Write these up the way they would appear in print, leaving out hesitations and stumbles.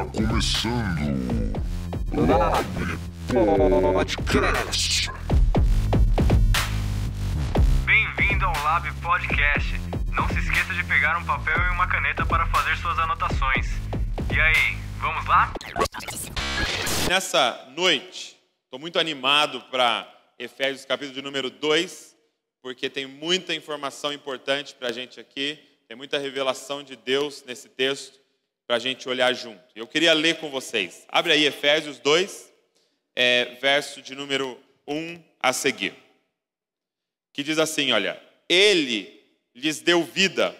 começando Lab Podcast. Bem-vindo ao Lab Podcast. Não se esqueça de pegar um papel e uma caneta para fazer suas anotações. E aí, vamos lá? Nessa noite, estou muito animado para Efésios capítulo de número 2, porque tem muita informação importante para a gente aqui, tem muita revelação de Deus nesse texto para a gente olhar junto. Eu queria ler com vocês. Abre aí Efésios 2, verso de número 1 a seguir. Que diz assim, olha: Ele lhes deu vida,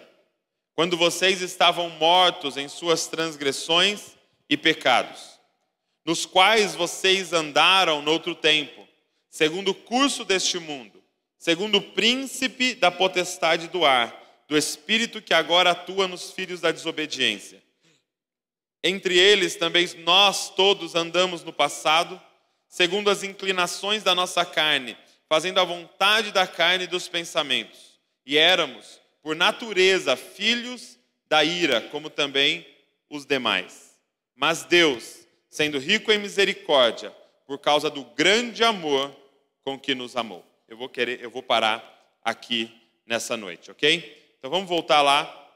quando vocês estavam mortos em suas transgressões e pecados, nos quais vocês andaram noutro tempo, segundo o curso deste mundo, segundo o príncipe da potestade do ar, do espírito que agora atua nos filhos da desobediência. Entre eles também nós todos andamos no passado, segundo as inclinações da nossa carne, fazendo a vontade da carne e dos pensamentos. E éramos, por natureza, filhos da ira, como também os demais. Mas Deus, sendo rico em misericórdia, por causa do grande amor com que nos amou. Eu vou parar aqui nessa noite, ok? Então vamos voltar lá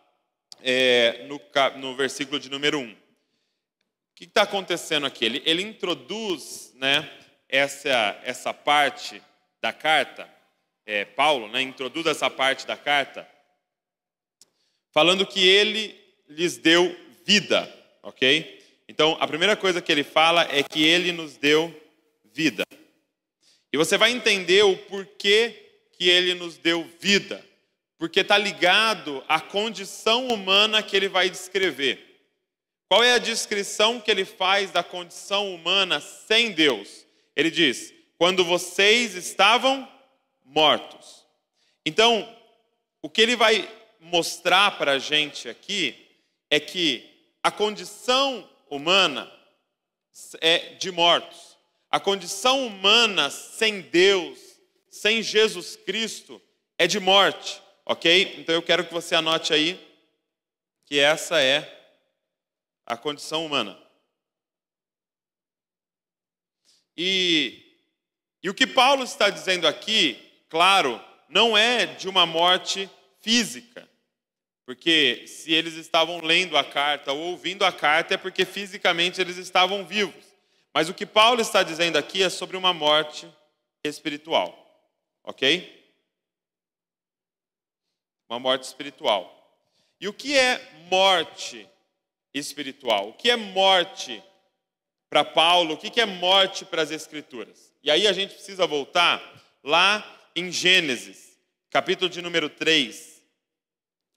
no versículo de número 1. O que está acontecendo aqui? Ele introduz, né, essa parte da carta, Paulo, né, introduz essa parte da carta, falando que ele lhes deu vida, ok? Então, a primeira coisa que ele fala é que ele nos deu vida. E você vai entender o porquê que ele nos deu vida, porque está ligado à condição humana que ele vai descrever. Qual é a descrição que ele faz da condição humana sem Deus? Ele diz, quando vocês estavam mortos. Então, o que ele vai mostrar para a gente aqui é que a condição humana é de mortos. A condição humana sem Deus, sem Jesus Cristo, é de morte, ok? Então eu quero que você anote aí que essa é a condição humana. E o que Paulo está dizendo aqui, claro, não é de uma morte física. Porque se eles estavam lendo a carta ou ouvindo a carta é porque fisicamente eles estavam vivos. Mas o que Paulo está dizendo aqui é sobre uma morte espiritual. Ok? Uma morte espiritual. E o que é morte espiritual? O que é morte para Paulo? O que é morte para as Escrituras? E aí a gente precisa voltar lá em Gênesis, capítulo de número 3,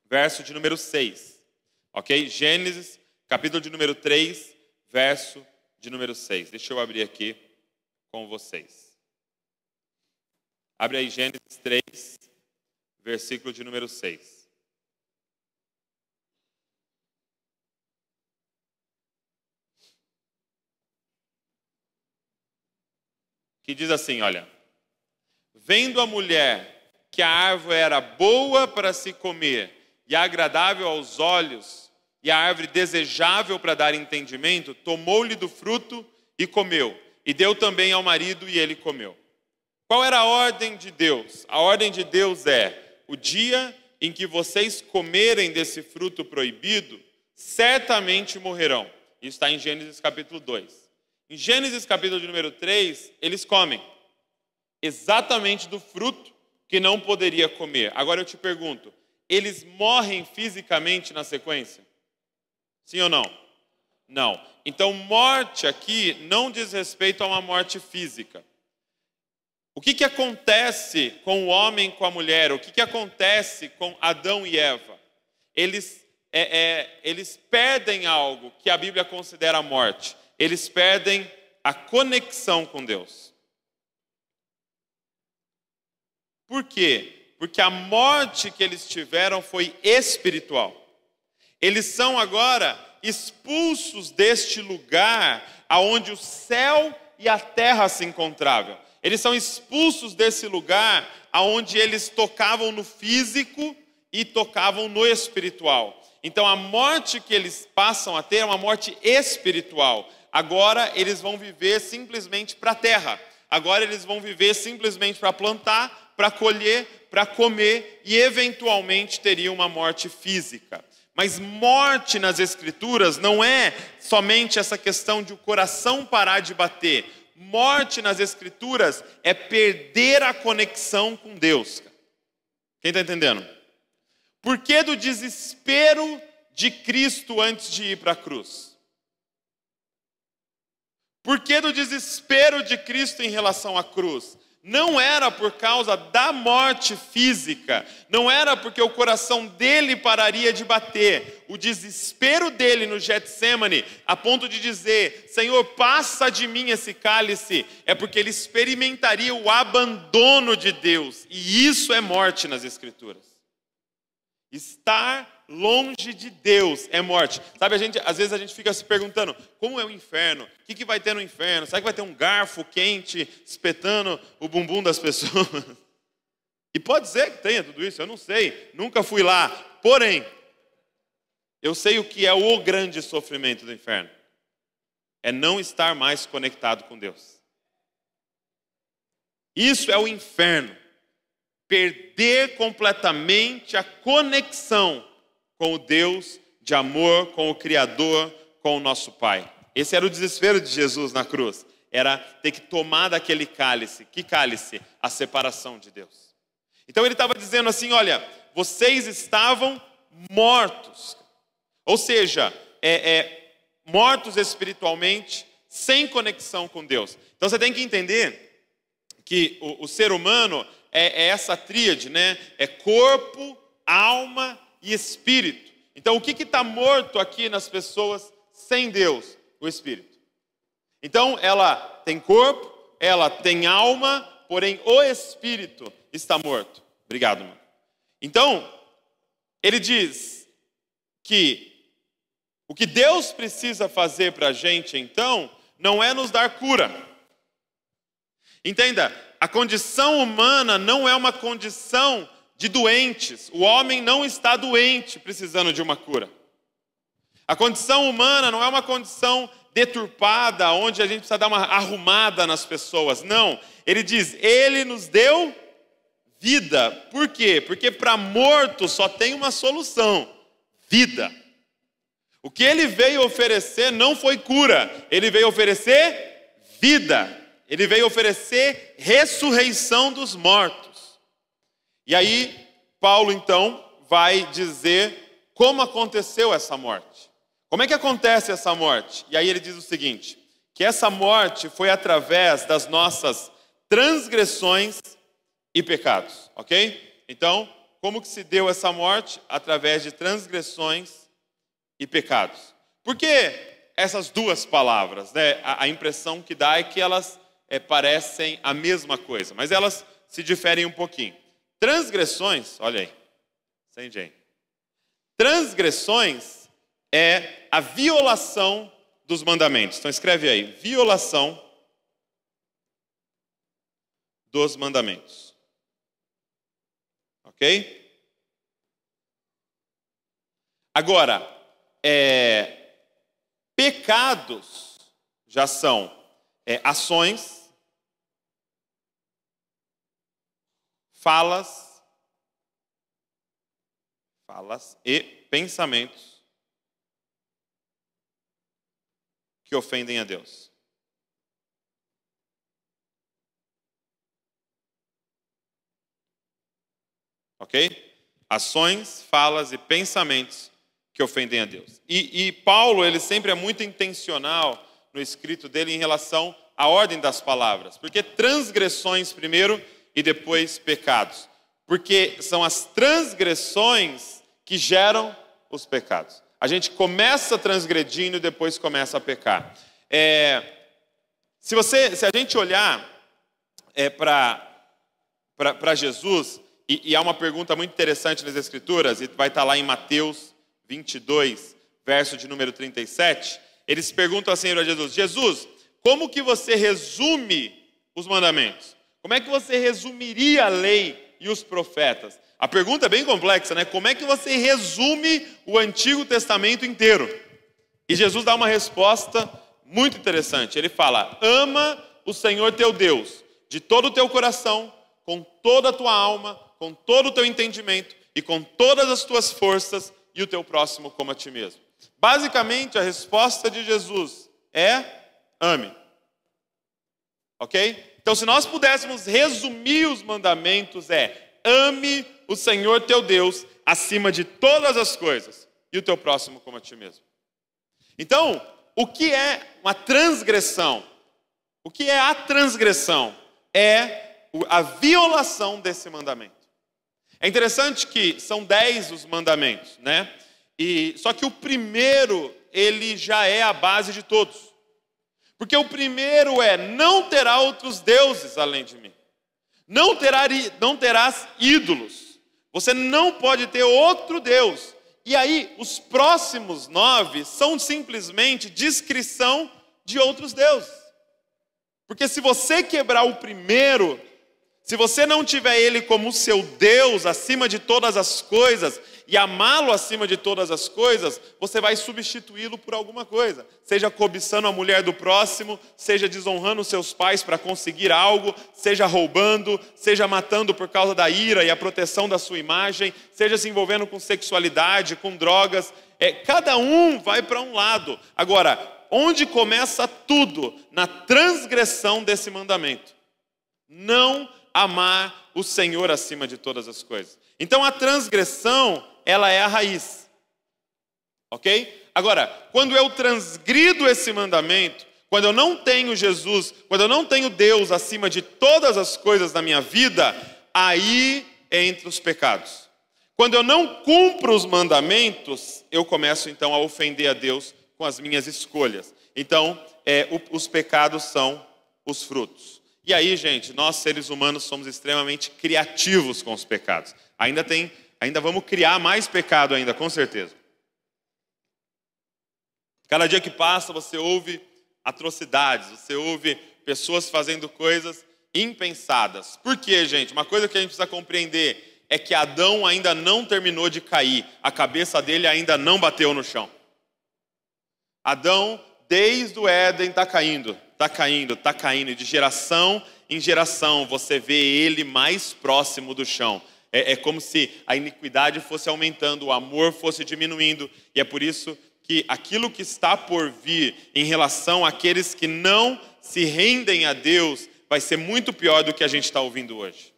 verso de número 6. Ok? Gênesis, capítulo de número 3, verso de número 6. Deixa eu abrir aqui com vocês. Abre aí Gênesis 3, versículo de número 6. Que diz assim, olha: vendo a mulher que a árvore era boa para se comer e agradável aos olhos, e a árvore desejável para dar entendimento, tomou-lhe do fruto e comeu, e deu também ao marido e ele comeu. Qual era a ordem de Deus? A ordem de Deus é: o dia em que vocês comerem desse fruto proibido, certamente morrerão. Isso está em Gênesis capítulo 2. Em Gênesis capítulo de número 3, eles comem exatamente do fruto que não poderia comer. Agora eu te pergunto, eles morrem fisicamente na sequência? Sim ou não? Não. Então morte aqui não diz respeito a uma morte física. O que acontece com o homem e com a mulher? O que acontece com Adão e Eva? Eles perdem algo que a Bíblia considera morte. Eles perdem a conexão com Deus. Por quê? Porque a morte que eles tiveram foi espiritual. Eles são agora expulsos deste lugar aonde o céu e a terra se encontravam. Eles são expulsos desse lugar aonde eles tocavam no físico e tocavam no espiritual. Então a morte que eles passam a ter é uma morte espiritual. Agora eles vão viver simplesmente para a terra. Agora eles vão viver simplesmente para plantar, para colher, para comer e eventualmente teriam uma morte física. Mas morte nas Escrituras não é somente essa questão de o coração parar de bater. Morte nas Escrituras é perder a conexão com Deus. Quem está entendendo? Por que do desespero de Cristo antes de ir para a cruz? Por que do desespero de Cristo em relação à cruz? Não era por causa da morte física, não era porque o coração dele pararia de bater. O desespero dele no Getsemane, a ponto de dizer, Senhor, passa de mim esse cálice, é porque ele experimentaria o abandono de Deus. E isso é morte nas Escrituras. Estar longe de Deus é morte. Sabe, às vezes a gente fica se perguntando, como é o inferno? O que vai ter no inferno? Será que vai ter um garfo quente espetando o bumbum das pessoas? E pode ser que tenha tudo isso, eu não sei. Nunca fui lá. Porém, eu sei o que é o grande sofrimento do inferno. É não estar mais conectado com Deus. Isso é o inferno. Perder completamente a conexão com o Deus de amor, com o Criador, com o nosso Pai. Esse era o desespero de Jesus na cruz. Era ter que tomar daquele cálice. Que cálice? A separação de Deus. Então ele estava dizendo assim, olha, vocês estavam mortos. Ou seja, mortos espiritualmente, sem conexão com Deus. Então você tem que entender que o ser humano é essa tríade, né? É corpo, alma e espírito. Então o que está morto aqui nas pessoas sem Deus? O espírito. Então ela tem corpo, ela tem alma, porém o espírito está morto. Obrigado, mano. Então, ele diz que o que Deus precisa fazer para a gente, então, não é nos dar cura. Entenda, a condição humana não é uma condição de doentes. O homem não está doente precisando de uma cura. A condição humana não é uma condição deturpada, onde a gente precisa dar uma arrumada nas pessoas. Não, ele diz, ele nos deu vida. Por quê? Porque para morto só tem uma solução, vida. O que ele veio oferecer não foi cura, ele veio oferecer vida. Ele veio oferecer ressurreição dos mortos. E aí, Paulo então vai dizer como aconteceu essa morte. Como é que acontece essa morte? E aí ele diz o seguinte, que essa morte foi através das nossas transgressões e pecados, ok? Então, como que se deu essa morte? Através de transgressões e pecados. Por que essas duas palavras, né? A impressão que dá é que elas parecem a mesma coisa, mas elas se diferem um pouquinho. Transgressões, olha aí, sem jeito. Transgressões é a violação dos mandamentos. Então escreve aí, violação dos mandamentos. Ok? Agora, pecados já são ações, falas e pensamentos que ofendem a Deus. Ok? Ações, falas e pensamentos que ofendem a Deus. E Paulo, ele sempre é muito intencional no escrito dele em relação à ordem das palavras. Porque transgressões primeiro e depois pecados. Porque são as transgressões que geram os pecados. A gente começa transgredindo e depois começa a pecar. Se a gente olhar para Jesus, e há uma pergunta muito interessante nas Escrituras, e vai estar lá em Mateus 22, verso de número 37, eles perguntam assim para Jesus, Jesus, como que você resume os mandamentos? Como é que você resumiria a lei e os profetas? A pergunta é bem complexa, né? Como é que você resume o Antigo Testamento inteiro? E Jesus dá uma resposta muito interessante. Ele fala: ama o Senhor teu Deus de todo o teu coração, com toda a tua alma, com todo o teu entendimento e com todas as tuas forças, e o teu próximo como a ti mesmo. Basicamente, a resposta de Jesus é: ame. Ok? Então, se nós pudéssemos resumir os mandamentos, ame o Senhor teu Deus acima de todas as coisas, e o teu próximo como a ti mesmo. Então, o que é uma transgressão? O que é a transgressão? É a violação desse mandamento. É interessante que são 10 os mandamentos, né? Só que o primeiro, ele já é a base de todos. Porque o primeiro é: não terá outros deuses além de mim. Não terás ídolos. Você não pode ter outro Deus. E aí, os próximos 9 são simplesmente descrição de outros deuses. Porque se você quebrar o primeiro, se você não tiver ele como seu Deus acima de todas as coisas e amá-lo acima de todas as coisas, você vai substituí-lo por alguma coisa. Seja cobiçando a mulher do próximo, seja desonrando seus pais para conseguir algo, seja roubando, seja matando por causa da ira e a proteção da sua imagem, seja se envolvendo com sexualidade, com drogas. Cada um vai para um lado. Agora, onde começa tudo? Na transgressão desse mandamento. Não amar o Senhor acima de todas as coisas. Então a transgressão, ela é a raiz. Ok? Agora, quando eu transgrido esse mandamento, quando eu não tenho Jesus, quando eu não tenho Deus acima de todas as coisas da minha vida, aí entra os pecados. Quando eu não cumpro os mandamentos, eu começo então a ofender a Deus com as minhas escolhas. Então, os pecados são os frutos. E aí, gente, nós seres humanos somos extremamente criativos com os pecados. Ainda vamos criar mais pecado ainda, com certeza. Cada dia que passa, você ouve atrocidades, você ouve pessoas fazendo coisas impensadas. Por quê, gente? Uma coisa que a gente precisa compreender é que Adão ainda não terminou de cair. A cabeça dele ainda não bateu no chão. Adão, desde o Éden, está caindo. E de geração em geração você vê ele mais próximo do chão. É como se a iniquidade fosse aumentando, o amor fosse diminuindo. E é por isso que aquilo que está por vir em relação àqueles que não se rendem a Deus vai ser muito pior do que a gente está ouvindo hoje.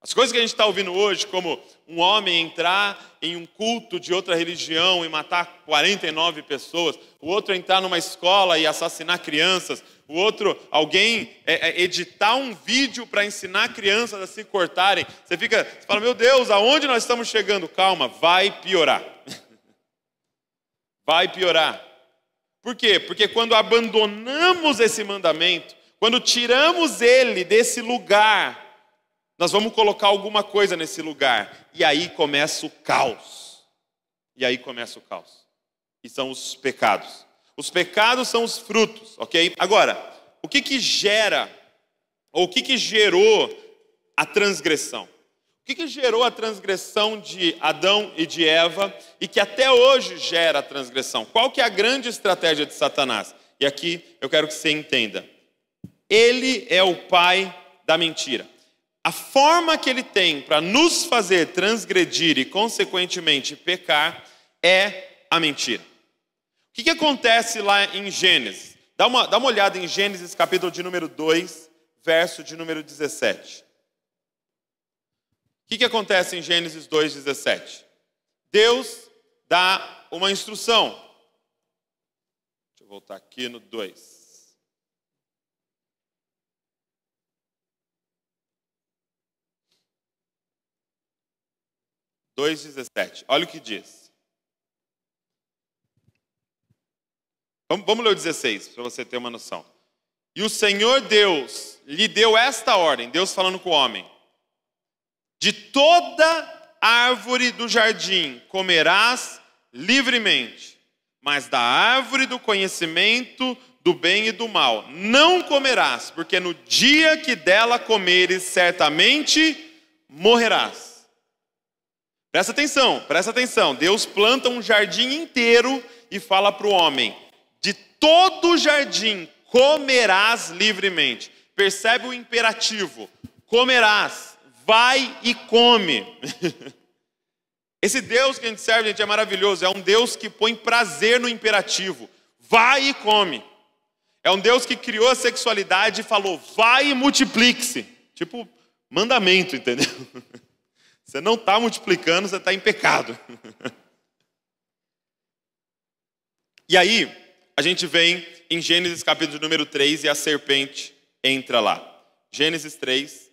As coisas que a gente está ouvindo hoje, como um homem entrar em um culto de outra religião e matar 49 pessoas, o outro entrar numa escola e assassinar crianças, o outro, alguém editar um vídeo para ensinar crianças a se cortarem. Você fala: meu Deus, aonde nós estamos chegando? Calma, vai piorar. Vai piorar. Por quê? Porque quando abandonamos esse mandamento, quando tiramos ele desse lugar, nós vamos colocar alguma coisa nesse lugar. E aí começa o caos. E são os pecados. Os pecados são os frutos, ok? Agora, o que gera, ou o que gerou a transgressão? O que gerou a transgressão de Adão e de Eva e que até hoje gera a transgressão? Qual que é a grande estratégia de Satanás? E aqui eu quero que você entenda. Ele é o pai da mentira. A forma que ele tem para nos fazer transgredir e, consequentemente, pecar é a mentira. O que acontece lá em Gênesis? Dá uma olhada em Gênesis, capítulo de número 2, verso de número 17. O que acontece em Gênesis 2, 17? Deus dá uma instrução. Deixa eu voltar aqui no 2. 2,17. Olha o que diz. Vamos ler o 16, para você ter uma noção. E o Senhor Deus lhe deu esta ordem, Deus falando com o homem: de toda árvore do jardim comerás livremente, mas da árvore do conhecimento do bem e do mal não comerás, porque no dia que dela comeres, certamente morrerás. Presta atenção, presta atenção. Deus planta um jardim inteiro e fala para o homem: de todo o jardim comerás livremente. Percebe o imperativo: comerás, vai e come. Esse Deus que a gente serve, gente, é maravilhoso. É um Deus que põe prazer no imperativo: vai e come. É um Deus que criou a sexualidade e falou: vai e multiplique-se. Tipo mandamento, entendeu? Você não está multiplicando, você está em pecado. E aí, a gente vem em Gênesis capítulo número 3 e a serpente entra lá. Gênesis 3,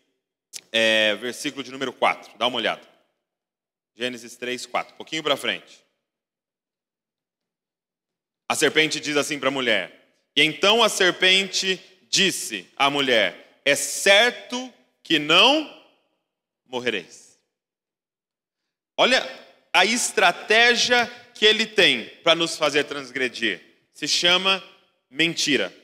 versículo de número 4. Dá uma olhada. Gênesis 3, 4. Um pouquinho para frente. A serpente diz assim para a mulher: e então a serpente disse à mulher: é certo que não morrereis. Olha a estratégia que ele tem para nos fazer transgredir. Se chama mentira.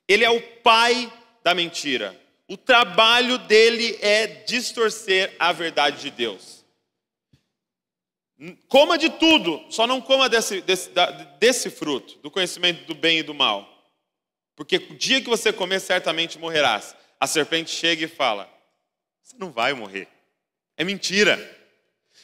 Ele é o pai da mentira. O trabalho dele é distorcer a verdade de Deus. Coma de tudo, só não coma desse fruto, do conhecimento do bem e do mal. Porque o dia que você comer, certamente morrerás. A serpente chega e fala: você não vai morrer. É mentira.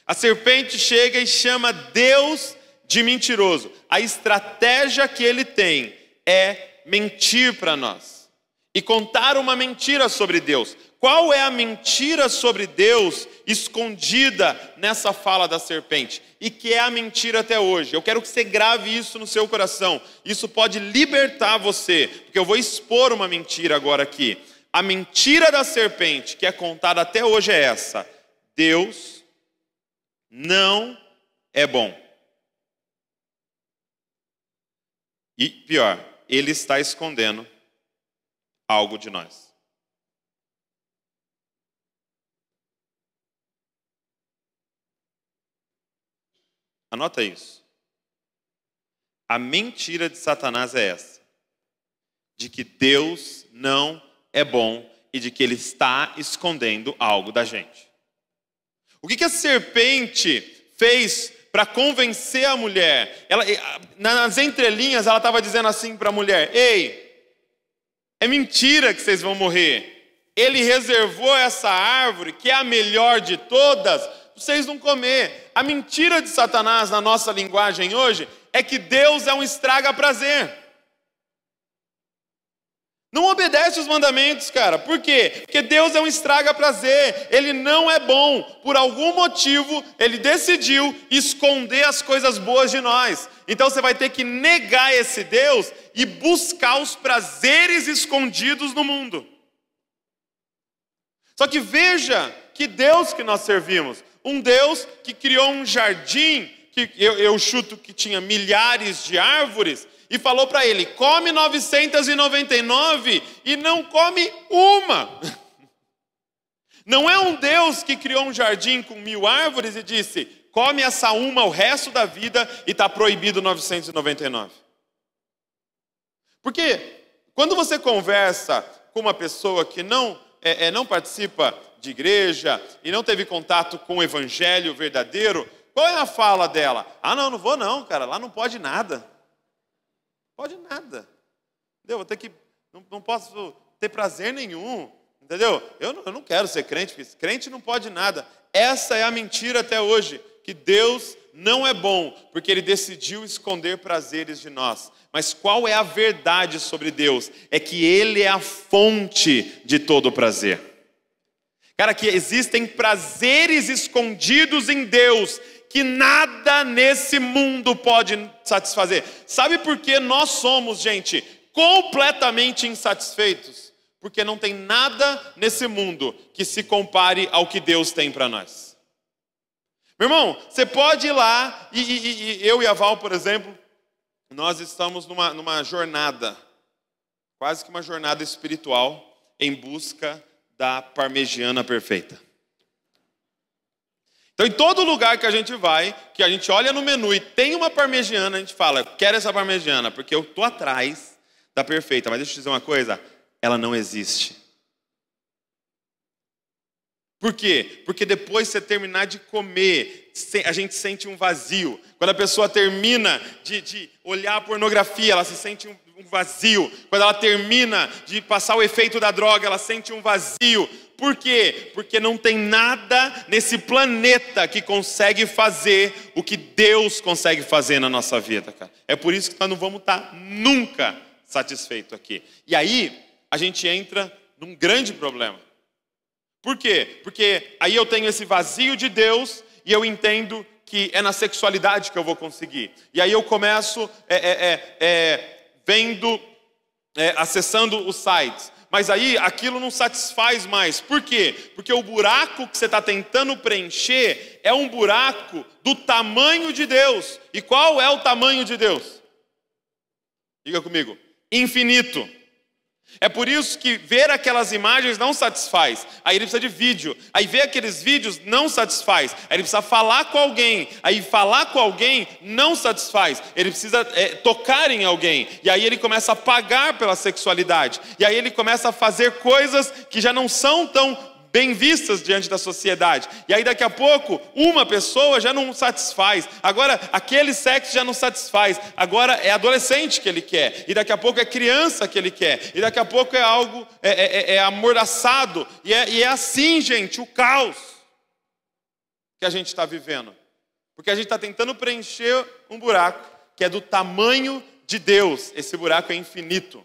A serpente chega e chama Deus de mentiroso. A estratégia que ele tem é mentir para nós e contar uma mentira sobre Deus. Qual é a mentira sobre Deus escondida nessa fala da serpente? E que é a mentira até hoje. Eu quero que você grave isso no seu coração. Isso pode libertar você, porque eu vou expor uma mentira agora aqui. A mentira da serpente que é contada até hoje é essa: Deus não é bom. E pior, ele está escondendo algo de nós. Anota isso. A mentira de Satanás é essa: de que Deus não é bom e de que ele está escondendo algo da gente. O que a serpente fez para convencer a mulher? Nas entrelinhas, ela estava dizendo assim para a mulher: ei, é mentira que vocês vão morrer. Ele reservou essa árvore, que é a melhor de todas, para vocês não comer. A mentira de Satanás, na nossa linguagem hoje, é que Deus é um estraga-prazer. Não obedece os mandamentos, cara. Por quê? Porque Deus é um estraga-prazer. Ele não é bom. Por algum motivo, ele decidiu esconder as coisas boas de nós. Então você vai ter que negar esse Deus e buscar os prazeres escondidos no mundo. Só que veja que Deus que nós servimos. Um Deus que criou um jardim, que eu chuto que tinha milhares de árvores, e falou para ele: come 999 e não come uma. Não é um Deus que criou um jardim com 1000 árvores e disse: come essa uma o resto da vida e está proibido 999. Porque quando você conversa com uma pessoa que não participa de igreja e não teve contato com o evangelho verdadeiro, qual é a fala dela? Ah, não vou não, cara, lá não pode nada. Pode nada. Entendeu? Vou ter que, não posso ter prazer nenhum. Entendeu? Eu não quero ser crente, porque crente não pode nada. Essa é a mentira até hoje, que Deus não é bom, porque ele decidiu esconder prazeres de nós. Mas qual é a verdade sobre Deus? É que ele é a fonte de todo o prazer. Cara, que existem prazeres escondidos em Deus que nada nesse mundo pode satisfazer. Sabe por que nós somos, gente, completamente insatisfeitos? Porque não tem nada nesse mundo que se compare ao que Deus tem para nós. Meu irmão, você pode ir lá, e eu e a Val, por exemplo, nós estamos numa jornada, quase que uma jornada espiritual, em busca da parmegiana perfeita. Então, em todo lugar que a gente vai, que a gente olha no menu e tem uma parmegiana, a gente fala: eu quero essa parmegiana, porque eu estou atrás da perfeita. Mas deixa eu te dizer uma coisa: ela não existe. Por quê? Porque depois de você terminar de comer, a gente sente um vazio. Quando a pessoa termina de olhar a pornografia, ela se sente um vazio. Quando ela termina de passar o efeito da droga, ela sente um vazio. Por quê? Porque não tem nada nesse planeta que consegue fazer o que Deus consegue fazer na nossa vida, cara. É por isso que nós não vamos estar nunca satisfeitos aqui. E aí, a gente entra num grande problema. Por quê? Porque aí eu tenho esse vazio de Deus e eu entendo que é na sexualidade que eu vou conseguir. E aí eu começo acessando os sites. Mas aí aquilo não satisfaz mais. Por quê? Porque o buraco que você está tentando preencher é um buraco do tamanho de Deus. E qual é o tamanho de Deus? Diga comigo. Infinito. É por isso que ver aquelas imagens não satisfaz. Aí ele precisa de vídeo. Aí ver aqueles vídeos não satisfaz. Aí ele precisa falar com alguém. Aí falar com alguém não satisfaz. Ele precisa tocar em alguém. E aí ele começa a pagar pela sexualidade. E aí ele começa a fazer coisas que já não são tão bem vistas diante da sociedade. E aí daqui a pouco, uma pessoa já não satisfaz. Agora, aquele sexo já não satisfaz. Agora é adolescente que ele quer. E daqui a pouco é criança que ele quer. E daqui a pouco é algo, amordaçado. E é assim, gente, o caos que a gente está vivendo. Porque a gente está tentando preencher um buraco que é do tamanho de Deus. Esse buraco é infinito.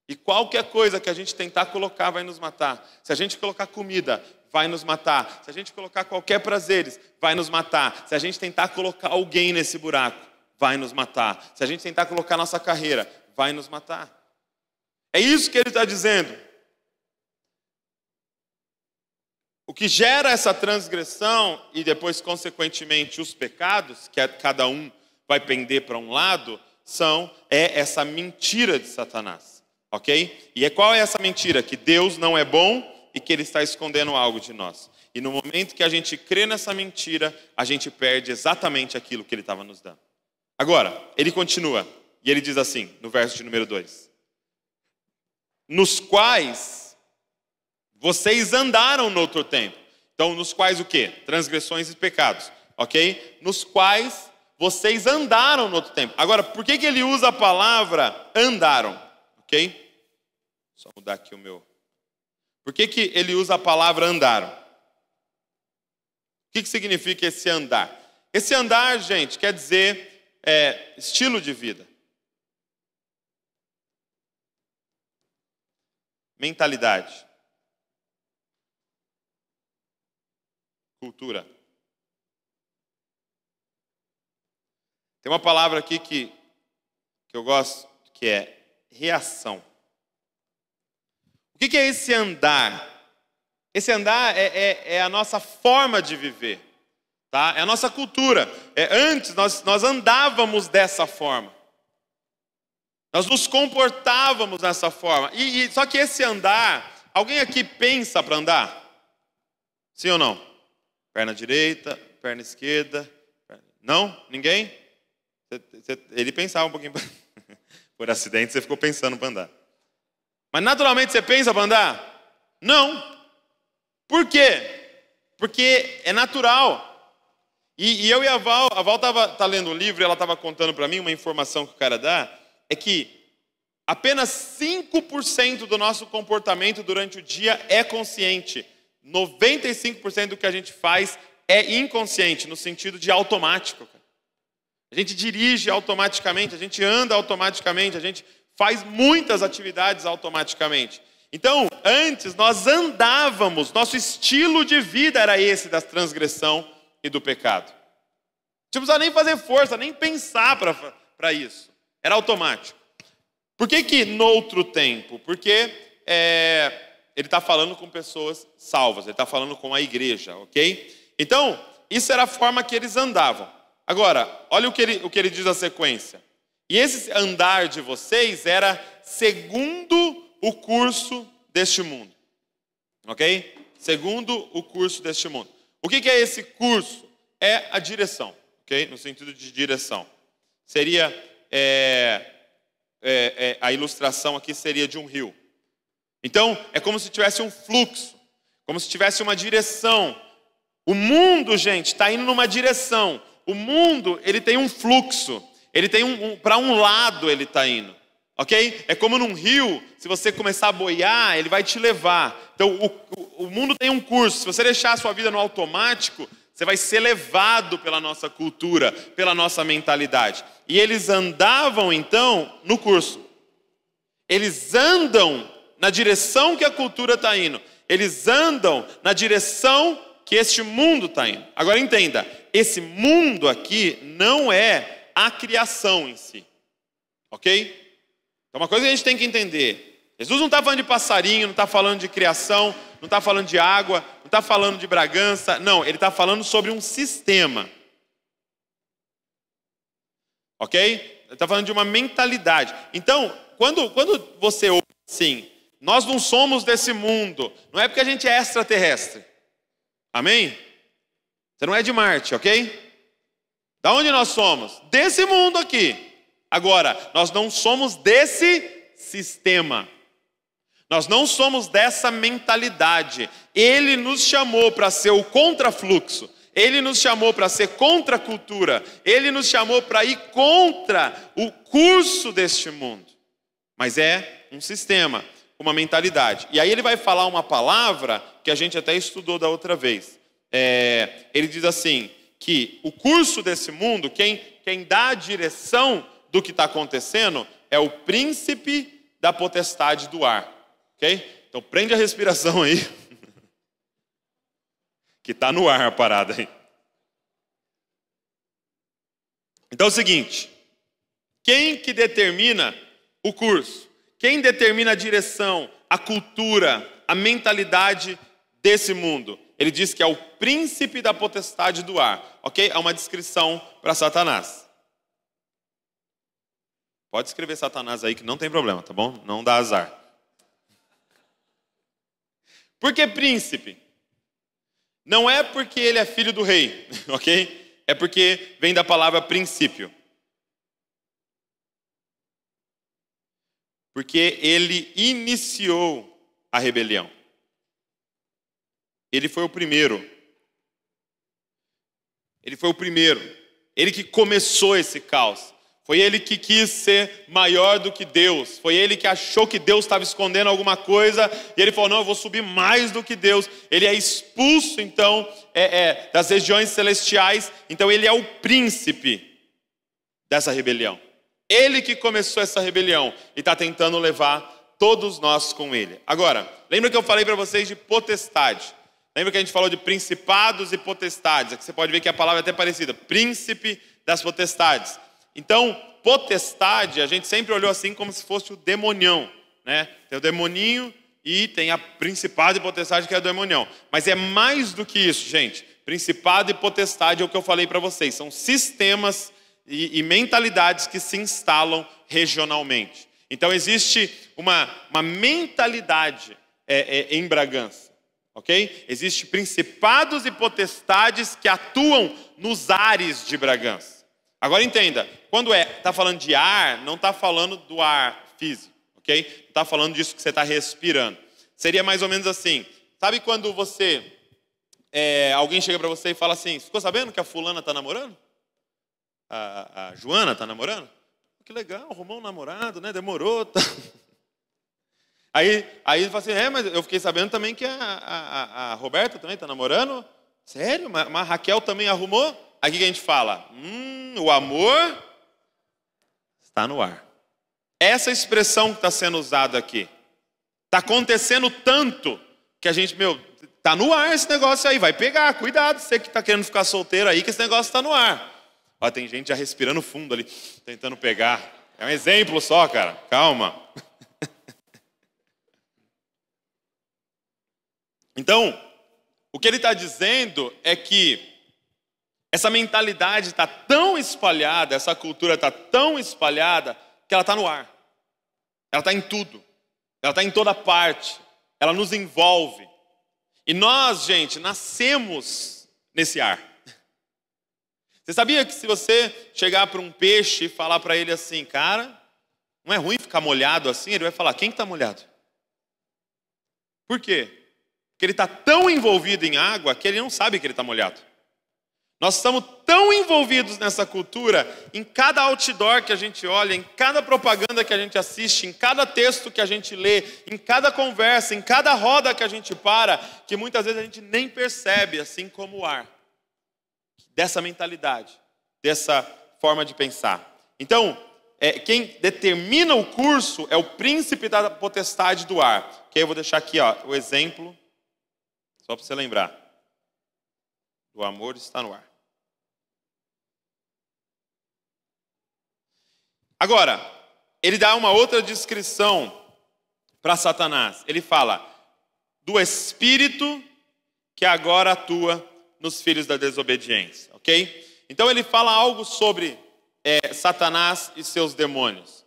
E qualquer coisa que a gente tentar colocar vai nos matar. Se a gente colocar comida, vai nos matar. Se a gente colocar qualquer prazeres, vai nos matar. Se a gente tentar colocar alguém nesse buraco, vai nos matar. Se a gente tentar colocar nossa carreira, vai nos matar. É isso que ele está dizendo. O que gera essa transgressão e depois, consequentemente, os pecados, que cada um vai pender para um lado, é essa mentira de Satanás. Ok? E qual é essa mentira? Que Deus não é bom e que Ele está escondendo algo de nós. E no momento que a gente crê nessa mentira, a gente perde exatamente aquilo que Ele estava nos dando. Agora, ele continua. E ele diz assim, no verso de número 2. Nos quais vocês andaram no outro tempo. Então, nos quais o quê? Transgressões e pecados. Ok? Nos quais vocês andaram no outro tempo. Agora, por que ele usa a palavra andaram? Ok? Só mudar aqui o meu. Por que ele usa a palavra andaram? O que significa esse andar? Esse andar, gente, quer dizer estilo de vida. Mentalidade. Cultura. Tem uma palavra aqui que eu gosto, que é reação. O que é esse andar? Esse andar é a nossa forma de viver, tá? É a nossa cultura. Antes nós andávamos dessa forma. Nós nos comportávamos dessa forma. Só que esse andar, alguém aqui pensa para andar? Sim ou não? Perna direita, perna esquerda. Não? Ninguém? Ele pensava um pouquinho. Por acidente você ficou pensando para andar. Mas naturalmente você pensa para andar? Não. Por quê? Porque é natural. E eu e a Val tá lendo um livro e ela estava contando para mim uma informação que o cara dá, é que apenas 5% do nosso comportamento durante o dia é consciente. 95% do que a gente faz é inconsciente, no sentido de automático. A gente dirige automaticamente, a gente anda automaticamente, a gente faz muitas atividades automaticamente. Então, antes nós andávamos, nosso estilo de vida era esse da transgressão e do pecado. Não precisava nem fazer força, nem pensar para isso. Era automático. Por que no outro tempo? Porque ele está falando com pessoas salvas, ele está falando com a igreja, ok? Então, isso era a forma que eles andavam. Agora, olha o que ele diz na sequência. E esse andar de vocês era segundo o curso deste mundo. Ok? Segundo o curso deste mundo. O que é esse curso? É a direção. Ok? No sentido de direção. Seria, a ilustração aqui seria de um rio. Então, é como se tivesse um fluxo. Como se tivesse uma direção. O mundo, gente, está indo numa direção. O mundo, ele tem um fluxo. Ele tem para um lado ele está indo. Ok? É como num rio, se você começar a boiar, ele vai te levar. Então, o mundo tem um curso. Se você deixar a sua vida no automático, você vai ser levado pela nossa cultura, pela nossa mentalidade. E eles andavam, então, no curso. Eles andam na direção que a cultura está indo. Eles andam na direção que este mundo está indo. Agora entenda, esse mundo aqui não é a criação em si. Ok? Então uma coisa que a gente tem que entender. Jesus não está falando de passarinho, não está falando de criação, não está falando de água, não está falando de Bragança. Não, ele está falando sobre um sistema. Ok? Ele está falando de uma mentalidade. Então, quando você ouve assim, nós não somos desse mundo, não é porque a gente é extraterrestre. Amém? Você não é de Marte, ok? Da onde nós somos? Desse mundo aqui. Agora, nós não somos desse sistema. Nós não somos dessa mentalidade. Ele nos chamou para ser o contrafluxo. Ele nos chamou para ser contra a cultura. Ele nos chamou para ir contra o curso deste mundo. Mas é um sistema, uma mentalidade. E aí ele vai falar uma palavra que a gente até estudou da outra vez. Ele diz assim, que o curso desse mundo, quem dá a direção do que está acontecendo, é o príncipe da potestade do ar. Ok? Então prende a respiração aí. Que está no ar a parada aí. Então é o seguinte. Quem que determina o curso? Quem determina a direção, a cultura, a mentalidade desse mundo? Ele diz que é o príncipe da potestade do ar. Ok? É uma descrição para Satanás. Pode escrever Satanás aí que não tem problema, tá bom? Não dá azar. Por que príncipe? Não é porque ele é filho do rei, ok? É porque vem da palavra princípio. Porque ele iniciou a rebelião. Ele foi o primeiro. Ele foi o primeiro. Ele que começou esse caos. Foi ele que quis ser maior do que Deus. Foi ele que achou que Deus estava escondendo alguma coisa. E ele falou, não, eu vou subir mais do que Deus. Ele é expulso, então, das regiões celestiais. Então, ele é o príncipe dessa rebelião. Ele que começou essa rebelião. E está tentando levar todos nós com ele. Agora, lembra que eu falei para vocês de potestade. Lembra que a gente falou de principados e potestades. Aqui você pode ver que a palavra é até parecida. Príncipe das potestades. Então, potestade, a gente sempre olhou assim como se fosse o demonião, né? Tem o demoninho e tem a principado e potestade que é o demonião. Mas é mais do que isso, gente. Principado e potestade é o que eu falei para vocês. São sistemas e mentalidades que se instalam regionalmente. Então, existe uma mentalidade em Bragança, ok? Existem principados e potestades que atuam nos ares de Bragança. Agora entenda, quando está falando de ar, não está falando do ar físico, ok? Não está falando disso que você está respirando. Seria mais ou menos assim, sabe quando alguém chega para você e fala assim, ficou sabendo que a fulana está namorando? A Joana está namorando? Que legal, arrumou um namorado, né? Demorou. Tá. Aí ele fala assim, mas eu fiquei sabendo também que a Roberta também está namorando. Sério? Mas a Raquel também arrumou? Aí o que a gente fala? O amor está no ar. Essa expressão que está sendo usada aqui. Está acontecendo tanto que a gente, está no ar esse negócio aí, vai pegar, cuidado, você que está querendo ficar solteiro aí, que esse negócio está no ar. Ó, tem gente já respirando fundo ali, tentando pegar. É um exemplo só, cara, calma. Então, o que ele está dizendo é que essa mentalidade está tão espalhada, essa cultura está tão espalhada, que ela está no ar. Ela está em tudo. Ela está em toda parte. Ela nos envolve. E nós, gente, nascemos nesse ar. Você sabia que se você chegar para um peixe e falar para ele assim, cara, não é ruim ficar molhado assim? Ele vai falar, quem está molhado? Por quê? Porque ele está tão envolvido em água que ele não sabe que ele está molhado. Nós estamos tão envolvidos nessa cultura, em cada outdoor que a gente olha, em cada propaganda que a gente assiste, em cada texto que a gente lê, em cada conversa, em cada roda que a gente para, que muitas vezes a gente nem percebe, assim como o ar, dessa mentalidade, dessa forma de pensar. Então, quem determina o curso é o príncipe da potestade do ar. Que eu vou deixar aqui o exemplo, só para você lembrar. O amor está no ar. Agora, ele dá uma outra descrição para Satanás. Ele fala do espírito que agora atua nos filhos da desobediência, ok? Então ele fala algo sobre Satanás e seus demônios.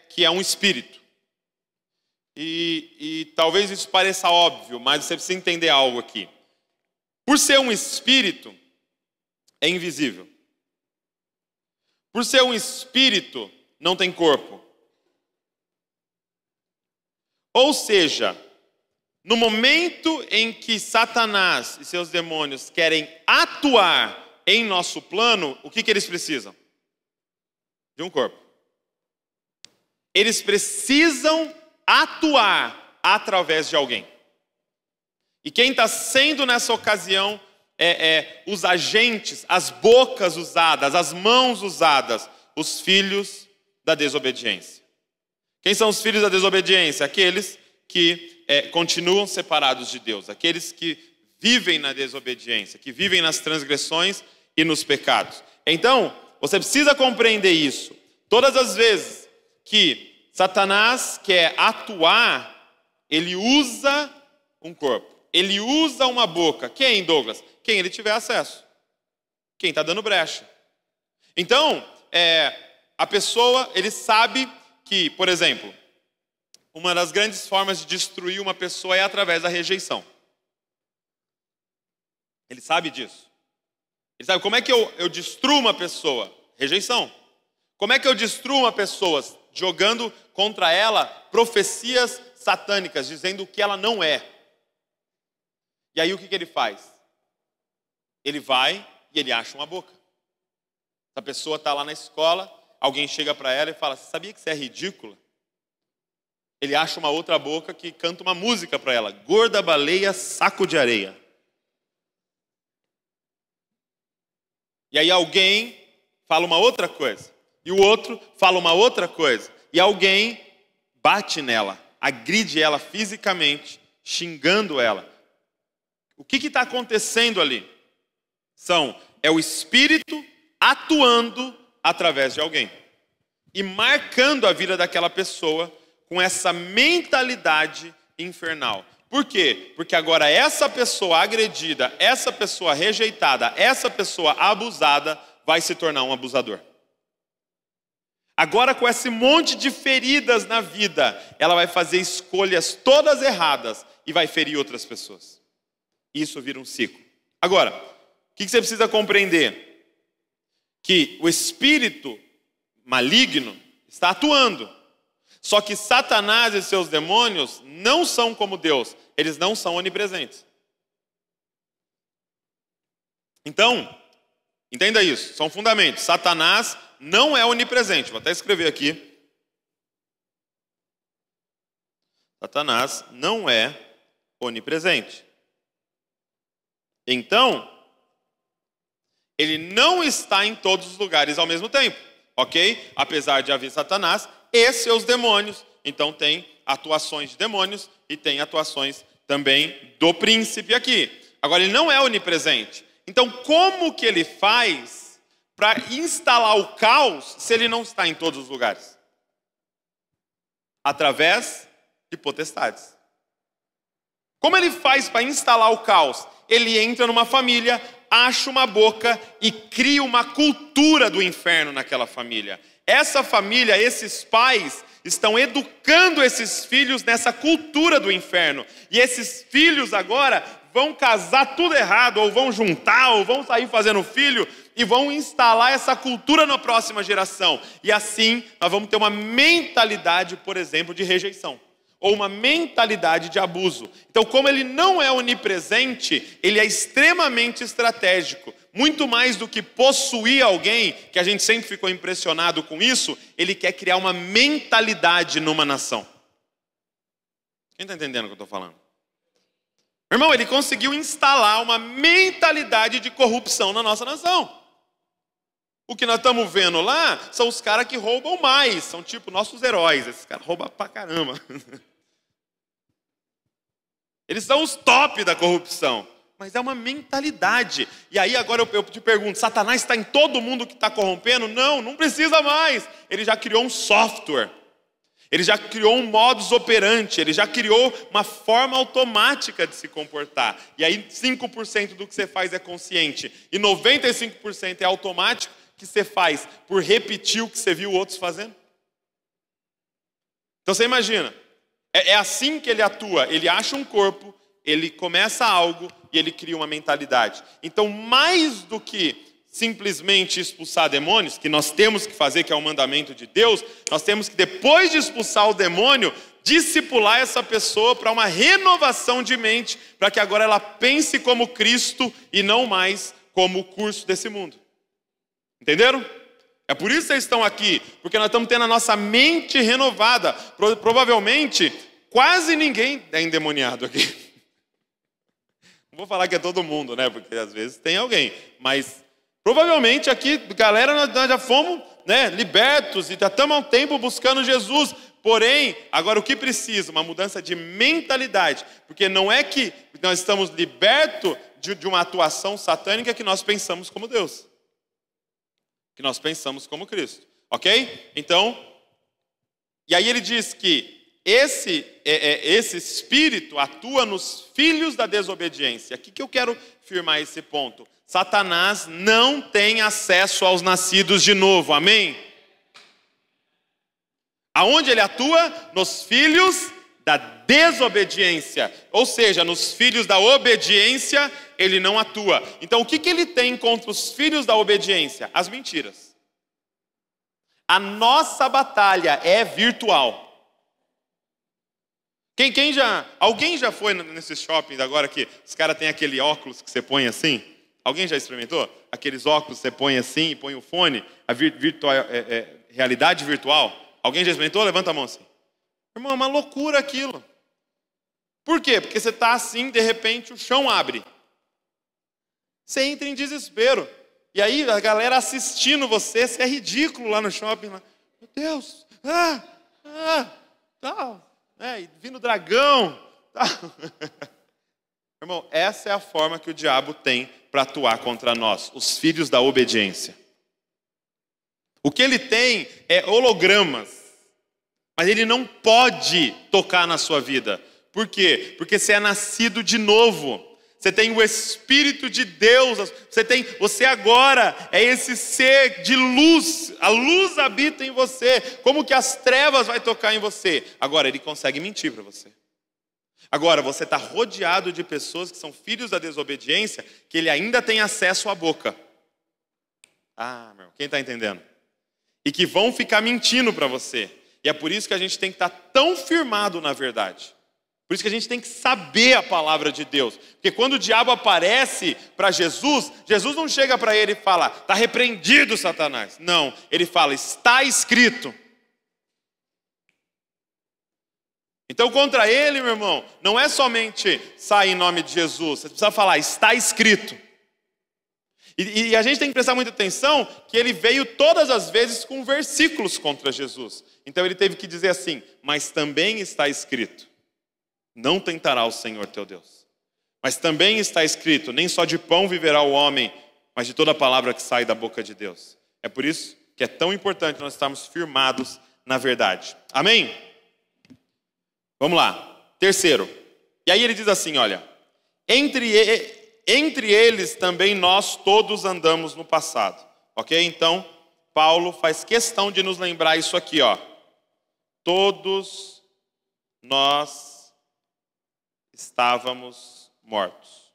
Que é um espírito. E talvez isso pareça óbvio, mas você precisa entender algo aqui. Por ser um espírito, é invisível. Por ser um espírito, não tem corpo. Ou seja, no momento em que Satanás e seus demônios querem atuar em nosso plano, o que eles precisam? De um corpo. Eles precisam atuar através de alguém. E quem está sendo nessa ocasião os agentes, as bocas usadas, as mãos usadas, os filhos da desobediência. Quem são os filhos da desobediência? Aqueles que continuam separados de Deus, aqueles que vivem na desobediência, que vivem nas transgressões e nos pecados. Então, você precisa compreender isso. Todas as vezes que Satanás quer atuar, ele usa um corpo. Ele usa uma boca. Quem, Douglas? Quem ele tiver acesso. Quem está dando brecha. Então, a pessoa, ele sabe que, por exemplo, uma das grandes formas de destruir uma pessoa é através da rejeição. Ele sabe disso. Ele sabe como é que eu destruo uma pessoa? Rejeição. Como é que eu destruo uma pessoa? Jogando contra ela profecias satânicas, dizendo o que ela não é. E aí o que ele faz? Ele vai e ele acha uma boca. A pessoa está lá na escola, alguém chega para ela e fala: "Você sabia que você é ridícula?" Ele acha uma outra boca que canta uma música para ela: "Gorda baleia, saco de areia." E aí alguém fala uma outra coisa. E o outro fala uma outra coisa. E alguém bate nela, agride ela fisicamente, xingando ela. O que está acontecendo ali? É o espírito atuando através de alguém. E marcando a vida daquela pessoa com essa mentalidade infernal. Por quê? Porque agora essa pessoa agredida, essa pessoa rejeitada, essa pessoa abusada vai se tornar um abusador. Agora, com esse monte de feridas na vida, ela vai fazer escolhas todas erradas e vai ferir outras pessoas. Isso vira um ciclo. Agora, o que você precisa compreender? Que o espírito maligno está atuando. Só que Satanás e seus demônios não são como Deus. Eles não são onipresentes. Então, entenda isso. São fundamentos. Satanás não é onipresente. Vou até escrever aqui. Satanás não é onipresente. Então, ele não está em todos os lugares ao mesmo tempo, ok? Apesar de haver Satanás e seus demônios. Então tem atuações de demônios e tem atuações também do príncipe aqui. Agora, ele não é onipresente. Então, como que ele faz para instalar o caos se ele não está em todos os lugares? Através de potestades. Como ele faz para instalar o caos? Ele entra numa família, acha uma boca e cria uma cultura do inferno naquela família. Essa família, esses pais, estão educando esses filhos nessa cultura do inferno. E esses filhos agora vão casar tudo errado, ou vão juntar, ou vão sair fazendo filho, e vão instalar essa cultura na próxima geração. E assim, nós vamos ter uma mentalidade, por exemplo, de rejeição. ou uma mentalidade de abuso. Então, como ele não é onipresente, ele é extremamente estratégico. Muito mais do que possuir alguém, que a gente sempre ficou impressionado com isso, ele quer criar uma mentalidade numa nação. Quem está entendendo o que eu estou falando? Irmão, ele conseguiu instalar uma mentalidade de corrupção na nossa nação. O que nós estamos vendo lá são os caras que roubam mais, são tipo nossos heróis. Esses caras roubam pra caramba. Eles são os top da corrupção. Mas é uma mentalidade. E aí agora eu te pergunto, Satanás está em todo mundo que está corrompendo? Não, não precisa mais. Ele já criou um software. Ele já criou um modus operandi. Ele já criou uma forma automática de se comportar. E aí 5% do que você faz é consciente. E 95% é automático, que você faz por repetir o que você viu outros fazendo. Então você imagina. É assim que ele atua. Ele acha um corpo, ele começa algo e ele cria uma mentalidade. Então, mais do que simplesmente expulsar demônios, que nós temos que fazer, que é o mandamento de Deus, nós temos que, depois de expulsar o demônio, discipular essa pessoa para uma renovação de mente, para que agora ela pense como Cristo e não mais como o curso desse mundo. Entenderam? É por isso que vocês estão aqui, porque nós estamos tendo a nossa mente renovada. Provavelmente, quase ninguém é endemoniado aqui. Não vou falar que é todo mundo, né? Porque às vezes tem alguém. Mas provavelmente aqui, galera, nós já fomos, né, libertos e já estamos há um tempo buscando Jesus. Porém, agora o que precisa? Uma mudança de mentalidade. Porque não é que nós estamos libertos de uma atuação satânica que nós pensamos como Deus. Que nós pensamos como Cristo, ok? Então, e aí ele diz que esse espírito atua nos filhos da desobediência. Aqui que eu quero firmar esse ponto. Satanás não tem acesso aos nascidos de novo, amém? Aonde ele atua? Nos filhos da desobediência. Ou seja, nos filhos da obediência, ele não atua. Então, o que ele tem contra os filhos da obediência? As mentiras. A batalha é virtual. Alguém já foi nesse shopping agora que os caras têm aquele óculos que você põe assim? Alguém já experimentou? Aqueles óculos que você põe assim e põe o fone, a realidade virtual. Alguém já experimentou? Levanta a mão assim. Irmão, é uma loucura aquilo. Por quê? Porque você está assim, de repente o chão abre. Você entra em desespero. E aí a galera assistindo você é ridículo lá no shopping. Lá. Meu Deus, tal. E vindo dragão. Tal. Irmão, essa é a forma que o diabo tem para atuar contra nós, os filhos da obediência. O que ele tem é hologramas. Mas ele não pode tocar na sua vida. Por quê? Porque você é nascido de novo. Você tem o Espírito de Deus. Você agora é esse ser de luz. A luz habita em você. Como que as trevas vai tocar em você? Agora, ele consegue mentir para você. Agora, você está rodeado de pessoas que são filhos da desobediência, que ele ainda tem acesso à boca. Meu, quem está entendendo? E que vão ficar mentindo para você. E é por isso que a gente tem que estar tão firmado na verdade. Por isso que a gente tem que saber a palavra de Deus. Porque quando o diabo aparece para Jesus, Jesus não chega para ele e fala, está repreendido, Satanás. Não, ele fala, está escrito. Então contra ele, meu irmão, não é somente sair em nome de Jesus. Você precisa falar, está escrito. E a gente tem que prestar muita atenção que ele veio todas as vezes com versículos contra Jesus. Então ele teve que dizer assim, mas também está escrito, não tentará o Senhor teu Deus. Mas também está escrito, nem só de pão viverá o homem, mas de toda a palavra que sai da boca de Deus. É por isso que é tão importante nós estarmos firmados na verdade. Amém? Vamos lá. Terceiro. E aí ele diz assim, olha, entre eles também nós todos andamos no passado. Ok? Então, Paulo faz questão de nos lembrar isso aqui, ó. Todos nós estávamos mortos.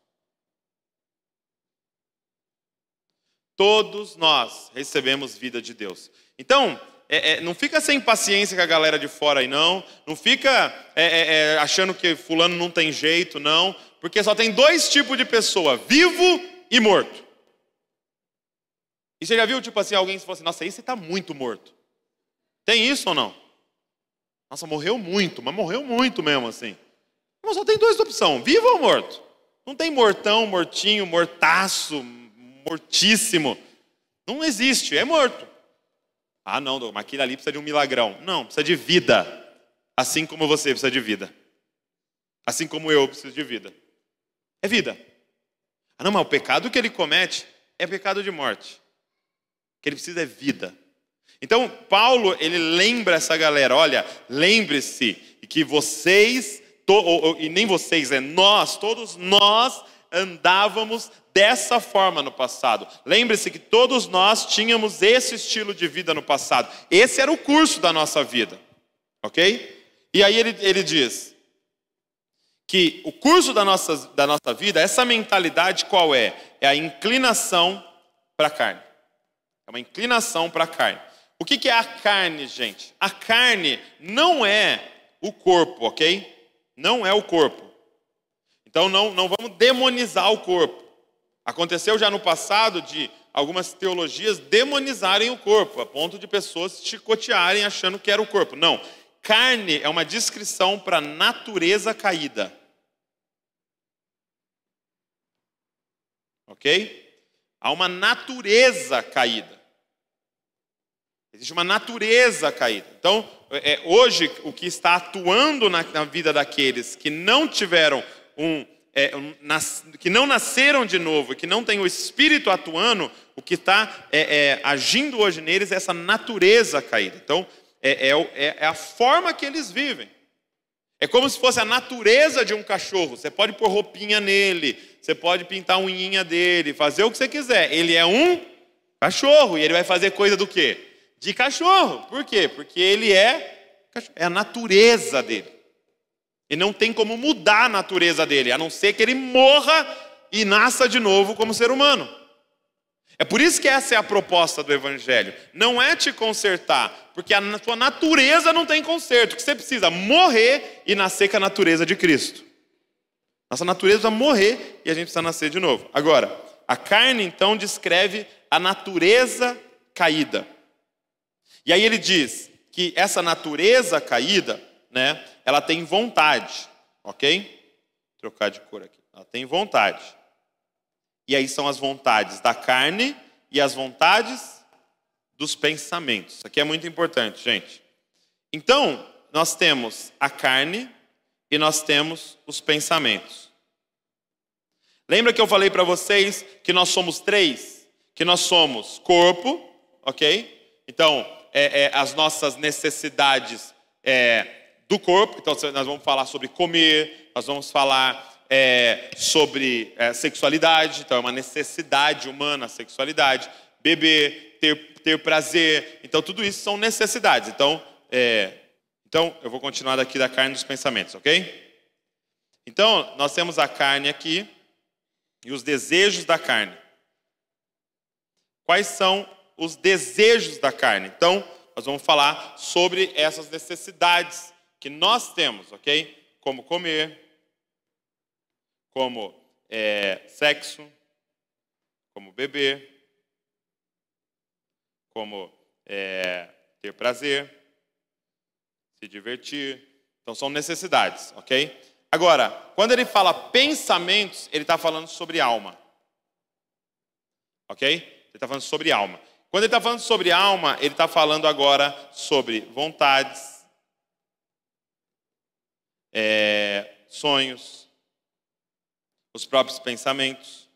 Todos nós recebemos vida de Deus. Então, não fica sem paciência com a galera de fora aí, não. Não fica achando que fulano não tem jeito, não. Porque só tem dois tipos de pessoa, vivo e morto. E você já viu, tipo assim, alguém que falou assim, nossa, aí você está muito morto. Tem isso ou não? Nossa, morreu muito, mas morreu muito mesmo, assim. Mas só tem duas opções, vivo ou morto. Não tem mortão, mortinho, mortaço, mortíssimo. Não existe, é morto. Ah, não, mas aquilo ali precisa de um milagrão. Não, precisa de vida. Assim como você precisa de vida. Assim como eu preciso de vida. É vida. Ah, não, mas o pecado que ele comete é pecado de morte. O que ele precisa é vida. Então, Paulo, ele lembra essa galera, olha, lembre-se que vocês, e nem vocês, nós, todos nós andávamos dessa forma no passado. Lembre-se que todos nós tínhamos esse estilo de vida no passado. Esse era o curso da nossa vida, ok? E aí ele diz que o curso da nossa vida, essa mentalidade qual é? É a inclinação para a carne. É uma inclinação para a carne. O que é a carne, gente? A carne não é o corpo, ok? Não é o corpo. Então não vamos demonizar o corpo. Aconteceu já no passado de algumas teologias demonizarem o corpo, a ponto de pessoas chicotearem achando que era o corpo. Não. Carne é uma descrição para a natureza caída. Ok? Há uma natureza caída. Existe uma natureza caída. Então, hoje, o que está atuando na vida daqueles que não tiveram que não nasceram de novo, que não tem o Espírito atuando, o que está agindo hoje neles é essa natureza caída. Então, é a forma que eles vivem. É como se fosse a natureza de um cachorro. Você pode pôr roupinha nele, você pode pintar a unhinha dele, fazer o que você quiser. Ele é um cachorro e ele vai fazer coisa do quê? De cachorro. Por quê? Porque ele é a natureza dele. E não tem como mudar a natureza dele, a não ser que ele morra e nasça de novo como ser humano. É por isso que essa é a proposta do Evangelho. Não é te consertar, porque a tua natureza não tem conserto. O que você precisa? Morrer e nascer com a natureza de Cristo. Nossa natureza precisa morrer e a gente precisa nascer de novo. Agora, a carne então descreve a natureza caída. E aí ele diz que essa natureza caída, né, ela tem vontade, ok? Vou trocar de cor aqui. Ela tem vontade. E aí são as vontades da carne e as vontades dos pensamentos. Isso aqui é muito importante, gente. Então, nós temos a carne e nós temos os pensamentos. Lembra que eu falei para vocês que nós somos três? Que nós somos corpo, ok? Então, as nossas necessidades do corpo. Então, nós vamos falar sobre comer, nós vamos falar sobre sexualidade. Então, é uma necessidade humana a sexualidade. Beber, ter prazer. Então, tudo isso são necessidades. Então, eu vou continuar daqui da carne dos pensamentos, ok? Então, nós temos a carne aqui e os desejos da carne. Quais são os desejos da carne? Então, nós vamos falar sobre essas necessidades que nós temos, ok? Como comer, como sexo, como beber, como ter prazer, se divertir. Então, são necessidades, ok? Agora, quando ele fala pensamentos, ele está falando sobre alma. Ok? Ele está falando sobre alma. Quando ele está falando sobre alma, ele está falando agora sobre vontades, sonhos, os próprios pensamentos.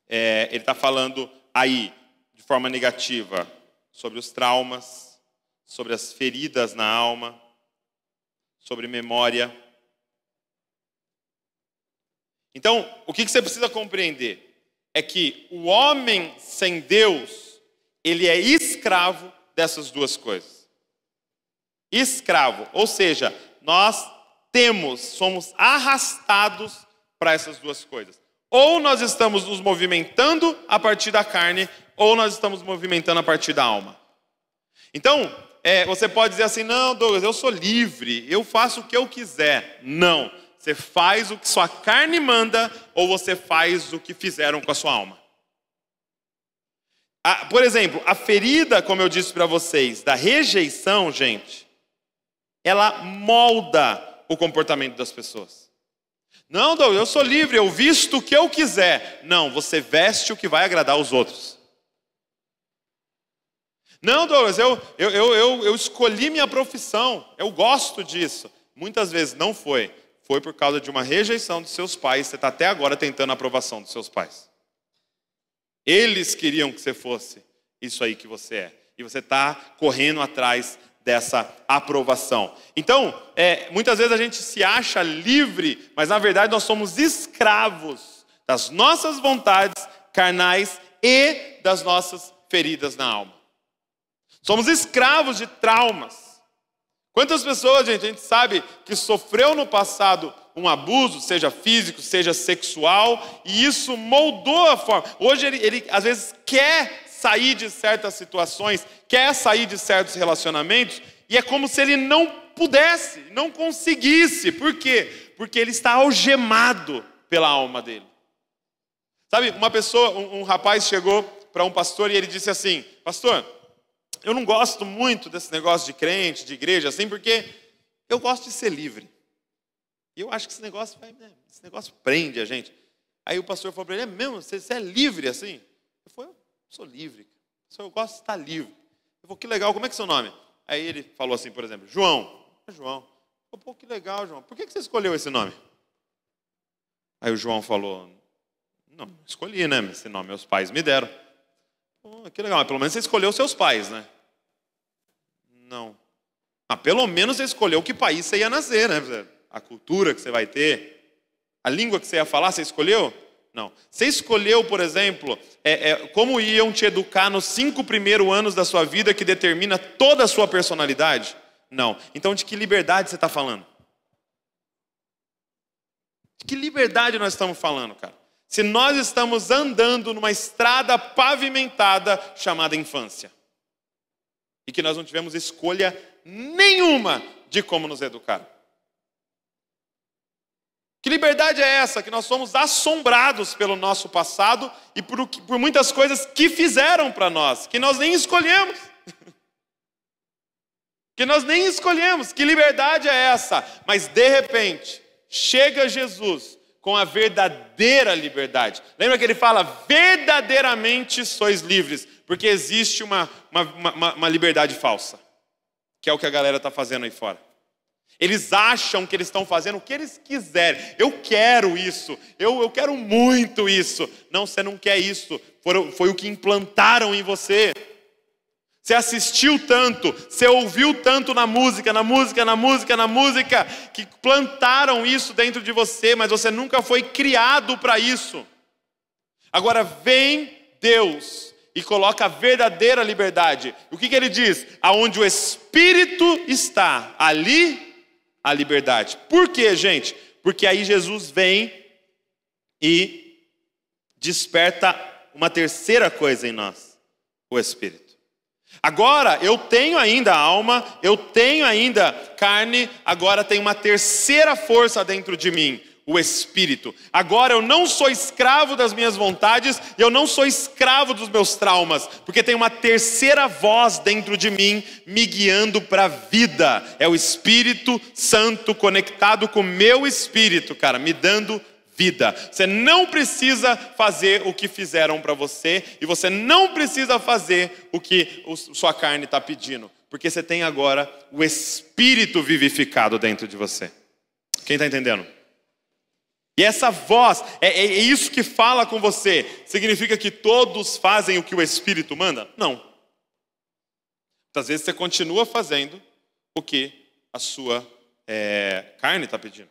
Ele está falando aí, de forma negativa, sobre os traumas, sobre as feridas na alma, sobre memória. Então, o que você precisa compreender é que o homem sem Deus, ele é escravo dessas duas coisas. Escravo, ou seja, nós somos arrastados para essas duas coisas. Ou nós estamos nos movimentando a partir da carne, ou nós estamos movimentando a partir da alma. Então, você pode dizer assim, não, Douglas, eu sou livre, eu faço o que eu quiser. Não, você faz o que sua carne manda ou você faz o que fizeram com a sua alma. Por exemplo, a ferida, como eu disse para vocês, da rejeição, gente, ela molda o comportamento das pessoas. Não, Douglas, eu sou livre, eu visto o que eu quiser. Não, você veste o que vai agradar os outros. Não, Douglas, eu escolhi minha profissão, eu gosto disso. Muitas vezes não foi. Foi por causa de uma rejeição dos seus pais. Você está até agora tentando a aprovação dos seus pais. Eles queriam que você fosse isso aí que você é. E você está correndo atrás dessa aprovação. Então, muitas vezes a gente se acha livre, mas na verdade nós somos escravos das nossas vontades carnais e das nossas feridas na alma. Somos escravos de traumas. Quantas pessoas, gente, a gente sabe que sofreu no passado um abuso, seja físico, seja sexual, e isso moldou a forma. Hoje ele às vezes quer sair de certas situações, quer sair de certos relacionamentos, e é como se ele não pudesse, não conseguisse. Por quê? Porque ele está algemado pela alma dele. Sabe, uma pessoa, um rapaz chegou para um pastor e ele disse assim, pastor, eu não gosto muito desse negócio de crente, de igreja, assim, porque eu gosto de ser livre. E eu acho que esse negócio prende a gente. Aí o pastor falou para ele, é mesmo? Você é livre assim? Eu falei, eu sou livre. Eu gosto de estar livre. Eu falei, que legal, como é que é seu nome? Aí ele falou assim, por exemplo, João. João. Eu falei, pô, que legal, João. Por que você escolheu esse nome? Aí o João falou, não escolhi, né? Esse nome meus pais me deram. Pô, que legal, mas pelo menos você escolheu seus pais, né? Não. Pelo menos você escolheu que país você ia nascer, né? A cultura que você vai ter, a língua que você ia falar, você escolheu? Não. Você escolheu, por exemplo, como iam te educar nos 5 primeiros anos da sua vida que determina toda a sua personalidade? Não. Então de que liberdade você está falando? De que liberdade nós estamos falando, cara? Se nós estamos andando numa estrada pavimentada chamada infância. E que nós não tivemos escolha nenhuma de como nos educar. Que liberdade é essa? Que nós somos assombrados pelo nosso passado e por muitas coisas que fizeram para nós, que nós nem escolhemos. Que nós nem escolhemos. Que liberdade é essa? Mas de repente, chega Jesus com a verdadeira liberdade. Lembra que ele fala, verdadeiramente sois livres. Porque existe uma liberdade falsa. Que é o que a galera está fazendo aí fora. Eles acham que eles estão fazendo o que eles quiserem. Eu quero isso. Eu quero muito isso. Não, você não quer isso. Foi o que implantaram em você. Você assistiu tanto, você ouviu tanto na música, que plantaram isso dentro de você, mas você nunca foi criado para isso. Agora vem Deus e coloca a verdadeira liberdade. O que ele diz? Aonde o Espírito está, ali a liberdade. Por quê, gente? Porque aí Jesus vem e desperta uma terceira coisa em nós, o Espírito. Agora, eu tenho ainda alma, eu tenho ainda carne, agora tem uma terceira força dentro de mim, o Espírito. Agora eu não sou escravo das minhas vontades, eu não sou escravo dos meus traumas, porque tem uma terceira voz dentro de mim, me guiando para a vida. É o Espírito Santo conectado com o meu espírito, cara, me dando vida. Você não precisa fazer o que fizeram para você, e você não precisa fazer o que sua carne está pedindo, porque você tem agora o Espírito vivificado dentro de você. Quem está entendendo? E essa voz, é isso que fala com você. Significa que todos fazem o que o Espírito manda? Não. Muitas vezes você continua fazendo o que a sua carne está pedindo.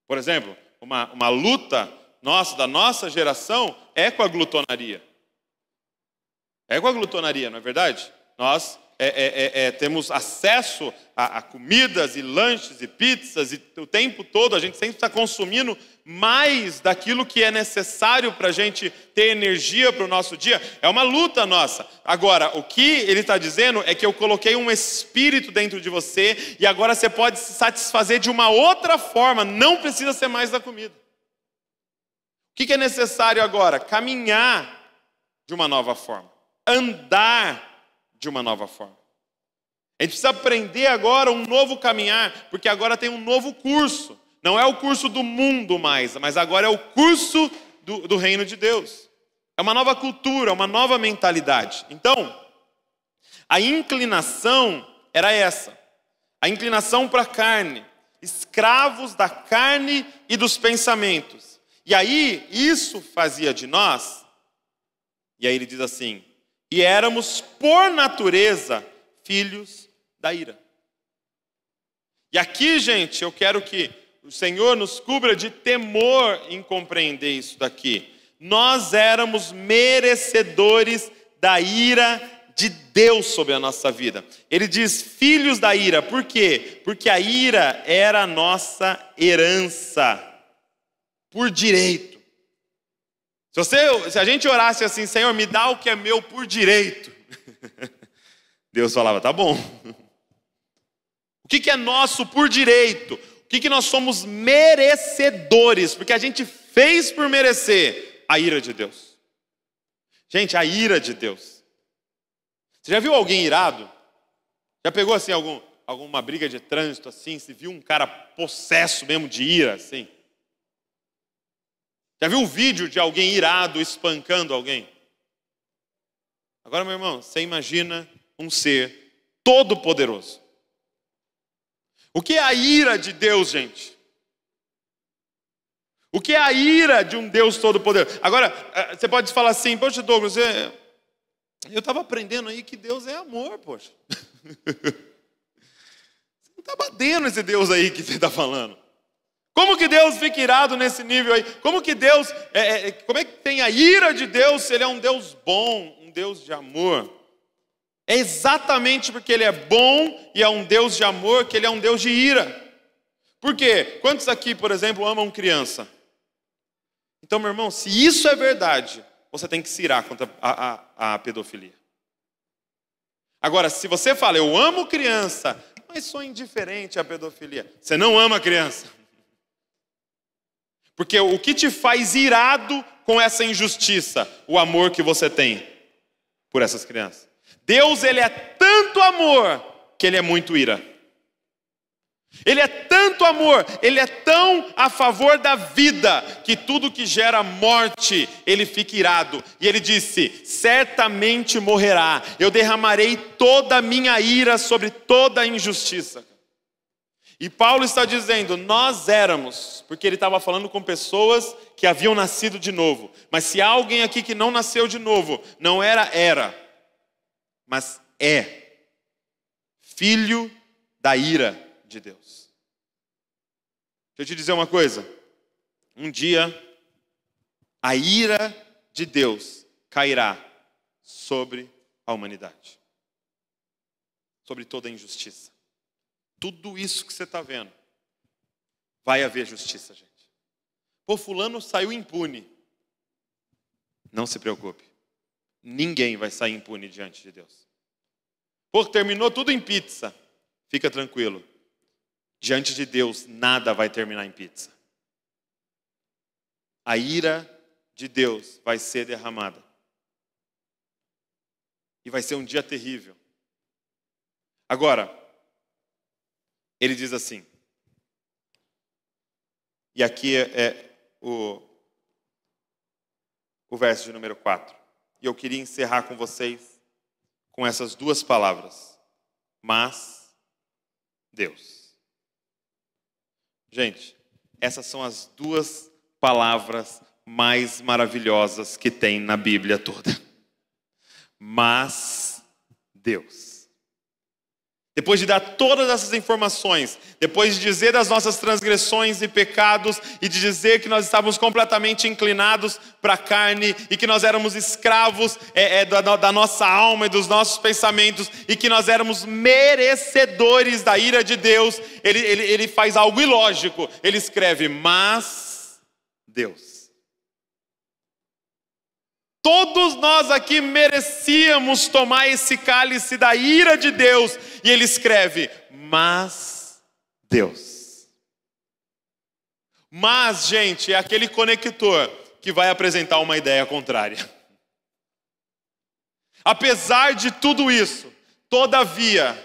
Por exemplo, uma luta da nossa geração é com a glutonaria. É com a glutonaria, não é verdade? Nós temos acesso a comidas e lanches e pizzas, e o tempo todo a gente sempre está consumindo mais daquilo que é necessário para a gente ter energia para o nosso dia. É uma luta nossa. Agora, o que ele está dizendo é que eu coloquei um espírito dentro de você, e agora você pode se satisfazer de uma outra forma, não precisa ser mais da comida. O que é necessário agora? Caminhar de uma nova forma, andar de uma nova forma. A gente precisa aprender agora um novo caminhar, porque agora tem um novo curso. Não é o curso do mundo mais, mas agora é o curso do reino de Deus. É uma nova cultura, uma nova mentalidade. Então, a inclinação era essa. A inclinação para a carne. Escravos da carne e dos pensamentos. E aí, isso fazia de nós, e aí ele diz assim, e éramos por natureza filhos da ira. E aqui, gente, eu quero que o Senhor nos cubra de temor em compreender isso daqui. Nós éramos merecedores da ira de Deus sobre a nossa vida. Ele diz filhos da ira. Por quê? Porque a ira era a nossa herança por direito. Se a gente orasse assim, Senhor, me dá o que é meu por direito. Deus falava, tá bom. O que é nosso por direito? O que nós somos merecedores? Porque a gente fez por merecer a ira de Deus. Gente, a ira de Deus. Você já viu alguém irado? Já pegou assim alguma briga de trânsito assim? Você viu um cara possesso mesmo de ira assim? Já viu um vídeo de alguém irado espancando alguém? Agora, meu irmão, você imagina um ser todo poderoso. O que é a ira de Deus, gente? O que é a ira de um Deus todo-poderoso? Agora, você pode falar assim, poxa, Douglas, eu estava aprendendo aí que Deus é amor, poxa. Você não está batendo esse Deus aí que você está falando. Como que Deus fica irado nesse nível aí? Como que Deus, como é que tem a ira de Deus se Ele é um Deus bom, um Deus de amor? É exatamente porque Ele é bom e é um Deus de amor que Ele é um Deus de ira. Por quê? Quantos aqui, por exemplo, amam criança? Então, meu irmão, se isso é verdade, você tem que se irar contra a pedofilia. Agora, se você fala, eu amo criança, mas sou indiferente à pedofilia, você não ama criança. Porque o que te faz irado com essa injustiça? O amor que você tem por essas crianças. Deus, Ele é tanto amor que Ele é muito ira. Ele é tanto amor, Ele é tão a favor da vida, que tudo que gera morte, Ele fica irado. E Ele disse, certamente morrerá, eu derramarei toda a minha ira sobre toda a injustiça. E Paulo está dizendo, nós éramos, porque ele estava falando com pessoas que haviam nascido de novo. Mas se há alguém aqui que não nasceu de novo, não era, mas é filho da ira de Deus. Deixa eu te dizer uma coisa. Um dia, a ira de Deus cairá sobre a humanidade. Sobre toda a injustiça. Tudo isso que você está vendo, vai haver justiça, gente. Pô, fulano saiu impune. Não se preocupe. Ninguém vai sair impune diante de Deus. Pô, terminou tudo em pizza. Fica tranquilo. Diante de Deus, nada vai terminar em pizza. A ira de Deus vai ser derramada. E vai ser um dia terrível. Agora, ele diz assim, e aqui é o verso de número 4. E eu queria encerrar com vocês com essas duas palavras. Mas Deus. Gente, essas são as duas palavras mais maravilhosas que tem na Bíblia toda. Mas Deus. Depois de dar todas essas informações, depois de dizer das nossas transgressões e pecados, e de dizer que nós estávamos completamente inclinados para a carne, e que nós éramos escravos da nossa alma e dos nossos pensamentos, e que nós éramos merecedores da ira de Deus, ele faz algo ilógico. Ele escreve, mas Deus. Todos nós aqui merecíamos tomar esse cálice da ira de Deus. E ele escreve, mas Deus. Mas, gente, é aquele conector que vai apresentar uma ideia contrária. Apesar de tudo isso, todavia,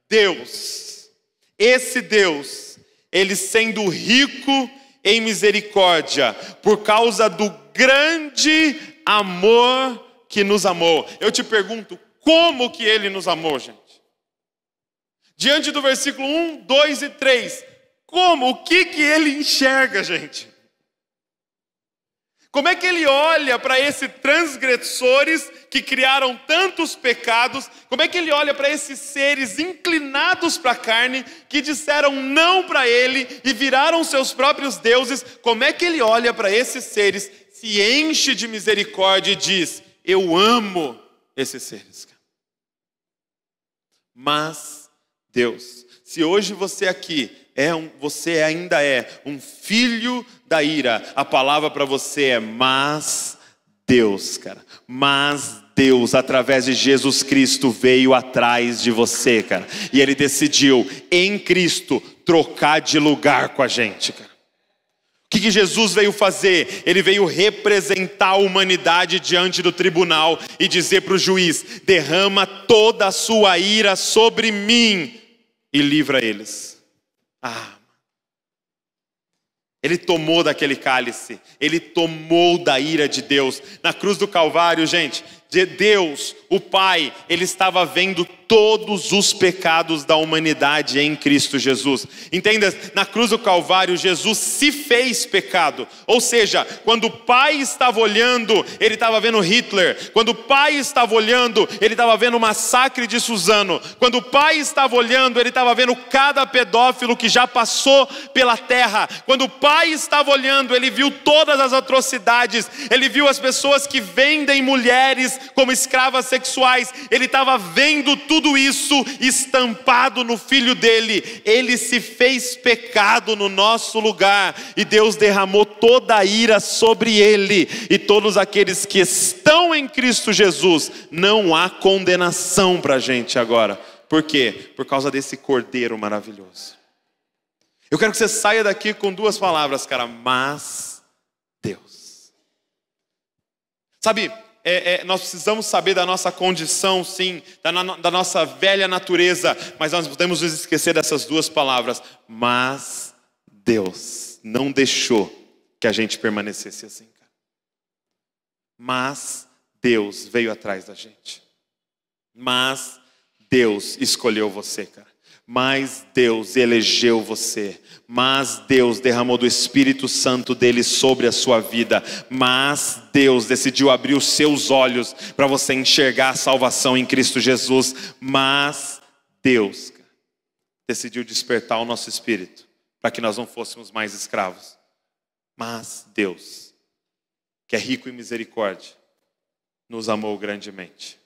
Deus, esse Deus, ele sendo rico em misericórdia, por causa do grande amor que nos amou. Eu te pergunto, como que ele nos amou, gente? Diante do versículo 1, 2 e 3, como? O que ele enxerga, gente? Como é que ele olha para esses transgressores que criaram tantos pecados? Como é que ele olha para esses seres inclinados para a carne, que disseram não para ele e viraram seus próprios deuses? Como é que ele olha para esses seres, se enche de misericórdia e diz, eu amo esses seres? Mas Deus, se hoje você aqui você ainda é um filho da ira, a palavra para você é mas Deus, cara. Mas Deus, através de Jesus Cristo, veio atrás de você, cara. E ele decidiu, em Cristo, trocar de lugar com a gente, cara. O que Jesus veio fazer? Ele veio representar a humanidade diante do tribunal e dizer para o juiz, derrama toda a sua ira sobre mim e livra eles. Ele tomou daquele cálice, ele tomou da ira de Deus. Na cruz do Calvário, gente, Deus, o Pai, ele estava vendo todos os pecados da humanidade em Cristo Jesus. Entenda, na cruz do Calvário, Jesus se fez pecado. Ou seja, quando o Pai estava olhando, ele estava vendo Hitler. Quando o Pai estava olhando, ele estava vendo o massacre de Suzano. Quando o Pai estava olhando, ele estava vendo cada pedófilo que já passou pela terra. Quando o Pai estava olhando, ele viu todas as atrocidades. Ele viu as pessoas que vendem mulheres como escravas sexuais. Ele estava vendo tudo isso estampado no Filho dele. Ele se fez pecado no nosso lugar, e Deus derramou toda a ira sobre ele. E todos aqueles que estão em Cristo Jesus, não há condenação para a gente agora. Por quê? Por causa desse Cordeiro maravilhoso. Eu quero que você saia daqui com duas palavras, cara. Mas Deus. Sabe, nós precisamos saber da nossa condição, sim, da nossa velha natureza, mas nós não podemos nos esquecer dessas duas palavras. Mas Deus não deixou que a gente permanecesse assim, cara. Mas Deus veio atrás da gente. Mas Deus escolheu você, cara. Mas Deus elegeu você. Mas Deus derramou do Espírito Santo dele sobre a sua vida. Mas Deus decidiu abrir os seus olhos para você enxergar a salvação em Cristo Jesus. Mas Deus decidiu despertar o nosso espírito para que nós não fôssemos mais escravos. Mas Deus, que é rico em misericórdia, nos amou grandemente.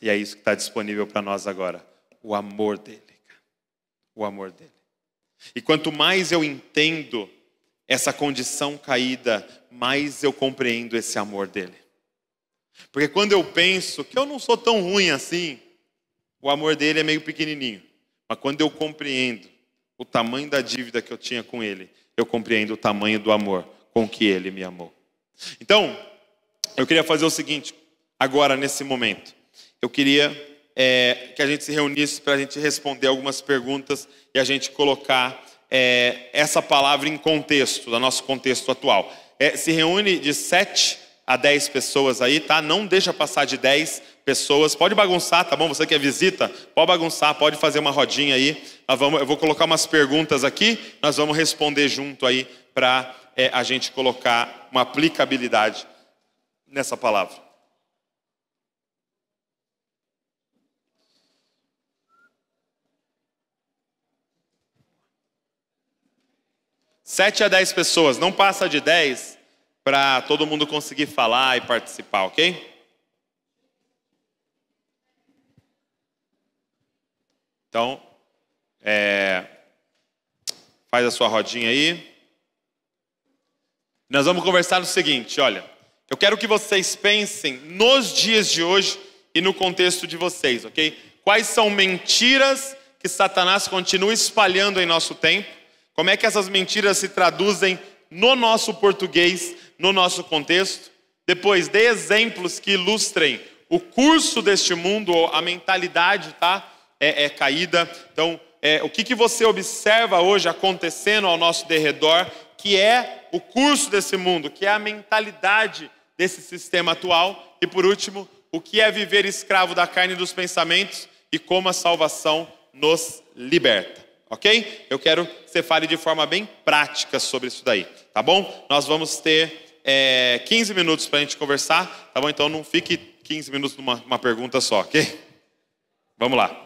E é isso que está disponível para nós agora. O amor dele. O amor dele. E quanto mais eu entendo essa condição caída, mais eu compreendo esse amor dele. Porque quando eu penso que eu não sou tão ruim assim, o amor dele é meio pequenininho. Mas quando eu compreendo o tamanho da dívida que eu tinha com ele, eu compreendo o tamanho do amor com que ele me amou. Então, eu queria fazer o seguinte, agora nesse momento. Eu queria que a gente se reunisse para a gente responder algumas perguntas e a gente colocar essa palavra em contexto, do nosso contexto atual. Se reúne de 7 a 10 pessoas aí, tá? Não deixa passar de 10 pessoas. Pode bagunçar, tá bom? Você que é visita, pode bagunçar, pode fazer uma rodinha aí. Eu vou colocar umas perguntas aqui, nós vamos responder junto aí para a gente colocar uma aplicabilidade nessa palavra. 7 a 10 pessoas, não passa de 10 para todo mundo conseguir falar e participar, ok? Então, faz a sua rodinha aí. Nós vamos conversar no seguinte, olha. Eu quero que vocês pensem nos dias de hoje e no contexto de vocês, ok? Quais são mentiras que Satanás continua espalhando em nosso tempo? Como é que essas mentiras se traduzem no nosso português, no nosso contexto? Depois, dê exemplos que ilustrem o curso deste mundo, a mentalidade, tá? Caída. Então, o que você observa hoje acontecendo ao nosso derredor, que é o curso desse mundo, que é a mentalidade desse sistema atual. E por último, o que é viver escravo da carne e dos pensamentos e como a salvação nos liberta, ok? Eu quero que você fale de forma bem prática sobre isso daí, tá bom? Nós vamos ter 15 minutos para a gente conversar, tá bom? Então não fique 15 minutos numa pergunta só, ok? Vamos lá.